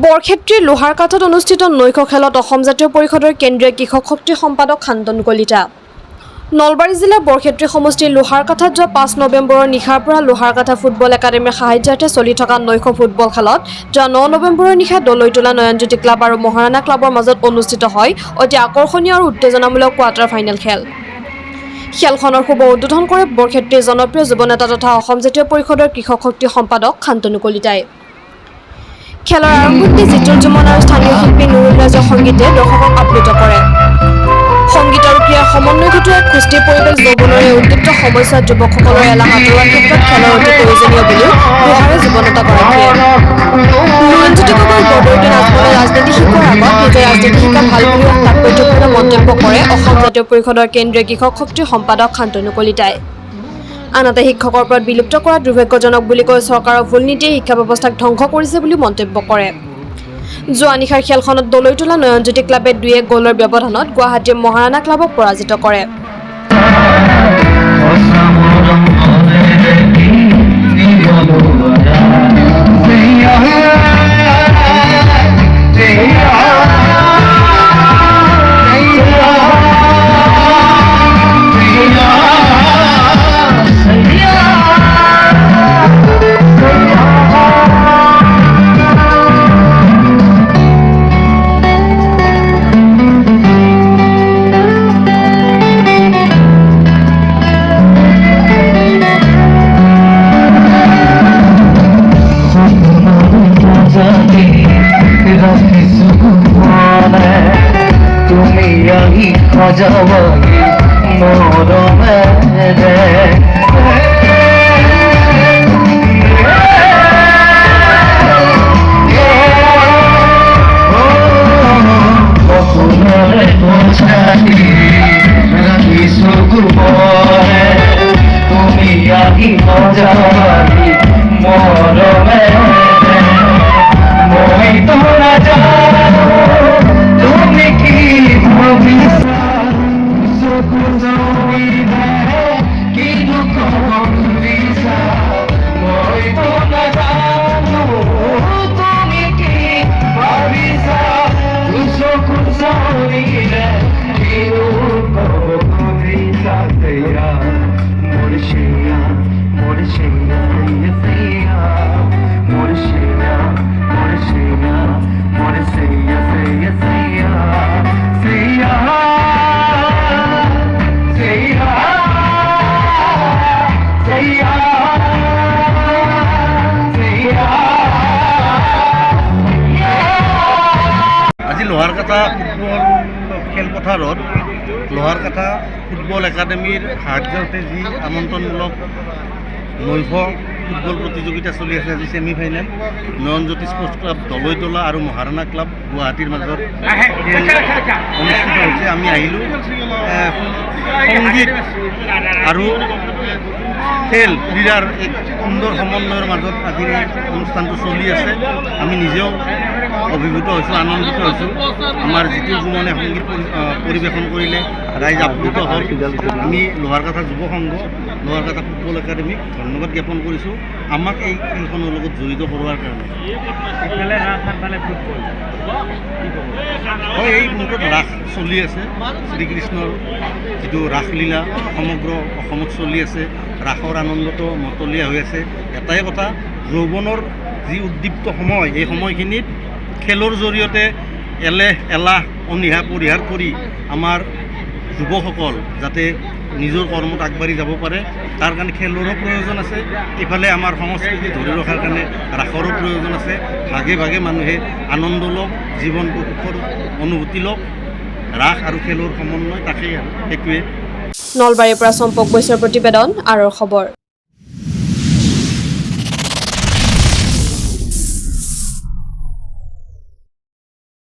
বৰক্ষেত্ৰীৰ লোহাৰকাঠত অনুষ্ঠিত নৈশ খেলত অসম জাতীয় পৰিষদৰ কেন্দ্ৰীয় কৃষক শক্তি সম্পাদক শান্তনু কলিতা। নলবাৰী জিলাৰ বৰক্ষেত্ৰী সমষ্টিৰ লোহাৰকাঠত যোৱা ৫ নৱেম্বৰৰ নিশাৰ পৰা লোহাৰকাঠা ফুটবল একাডেমীৰ সাহায্যাৰ্থে চলি থকা নৈশ ফুটবল খেলত যোৱা ৯ নৱেম্বৰৰ নিশা দলৈতোলা নয়নজ্যোতি ক্লাব আৰু মহাৰাণা ক্লাবৰ মাজত অনুষ্ঠিত হয় অতি আকৰ্ষণীয় আৰু উত্তেজনামূলক কোৱাৰ্টাৰ ফাইনেল খেল। খেলখনৰ শুভ উদ্বোধন কৰে বৰক্ষেত্ৰীৰ জনপ্ৰিয় যুৱ নেতা তথা অসম জাতীয় পৰিষদৰ কৃষক শক্তি সম্পাদক শান্তনু কলিতাই। খেলৰ আৰম্ভণিতে জিতুল জুমন আৰু স্থানীয় শিল্পী নুৰুল ৰাজৰ সংগীতে দৰ্শকক আপ্লুত কৰে। সংগীত আৰু ক্ৰীড়াৰ সমন্বয় ঘটোৱা কুস্তিৰ পৰিৱেশ যৌৱনৰে উদ্দীপ্ত সমস্যাত যুৱকসকলৰ এলাহ আঁতৰোৱাৰ ক্ষেত্ৰত খেলৰ অতি প্ৰয়োজনীয় বুলিও দোহাৰে যুৱ নেতাগৰাকীয়ে। নয়নজ্যোতি কাপুৰ বৰদৈতে নাচবলৈ ৰাজনীতি শিকোৱাৰ আগত নিজে ৰাজনীতি শিকা ভাল বুলি তাৎপৰ্যপূৰ্ণ মন্তব্য কৰে অসম জাতীয় পৰিষদৰ কেন্দ্ৰীয় কৃষক শক্তিৰ সম্পাদক শান্তনু কলিতাই। আনহাতে শিক্ষকৰ ওপৰত বিলুপ্ত কৰা দুৰ্ভাগ্যজনক বুলি কৈ চৰকাৰৰ ভুল নীতিয়ে শিক্ষা ব্যৱস্থাক ধ্বংস কৰিছে বুলি মন্তব্য কৰে। যোৱা নিশাৰ খেলখনত দলৈতোলা নয়নজ্যোতি ক্লাবে ২-১ গ'লৰ ব্যৱধানত গুৱাহাটীৰ মহাৰাণা ক্লাবক পৰাজিত কৰে। আজি লোহাৰকাঠা ফুটবল খেলপথাৰত লোহাৰকাঠা ফুটবল একাডেমীৰ সাহায্যাৰ্থে যি আমন্ত্ৰণমূলক নৈশ ফুটবল প্ৰতিযোগিতা চলি আছে। আজি semi final Nayanjyoti sports club দলৈতোলা আৰু মহাৰাণা ক্লাব গুৱাহাটীৰ মাজত খেল অনুষ্ঠিত হৈছে। আমি আহিলোঁ সংগীত আৰু খেল ক্ৰীড়াৰ এক সুন্দৰ সমন্বয়ৰ মাজত আজিৰ এই অনুষ্ঠানটো চলি আছে। আমি নিজেও অভিভূত হৈছোঁ, আনন্দিত হৈছোঁ। আমাৰ জিতুল জুমনে সংগীত পৰিৱেশন কৰিলে, ৰাইজ আপ্লুত হ'ল। আমি লোহাৰকাঠা যুৱ সংঘ, লোহাৰকাঠা ফুটবল একাডেমীক ধন্যবাদ জ্ঞাপন কৰিছোঁ আমাক এই খেলখনৰ লগত জড়িত কৰোৱাৰ কাৰণে। হয়, এই মুহূৰ্তত ৰাস চলি আছে। শ্ৰীকৃষ্ণৰ যিটো ৰাসলীলা সমগ্ৰ অসমত চলি আছে। ৰাসৰ আনন্দটো মতলীয়া হৈ আছে। এটাই কথা, যৌৱনৰ যি উদ্দীপ্ত সময়, এই সময়খিনিত খেলৰ জৰিয়তে এলাহ অনীহা পৰিহাৰ কৰি আমাৰ যুৱকসকল যাতে নিজৰ কৰ্মত আগবাঢ়ি যাব পাৰে, তাৰ কাৰণে খেলৰো প্ৰয়োজন আছে। ইফালে আমাৰ সংস্কৃতি ধৰি ৰখাৰ কাৰণে ৰাসৰো প্ৰয়োজন আছে। ভাগে ভাগে মানুহে আনন্দ লওক, জীৱনটো সুখৰ অনুভূতি লওক। ৰাস আৰু খেলৰ সমন্বয় তাকেই আৰু সেইটোৱে। নলবাৰীৰ পৰা চম্পক বৈশ্যৰ প্ৰতিবেদন আৰু খবৰ।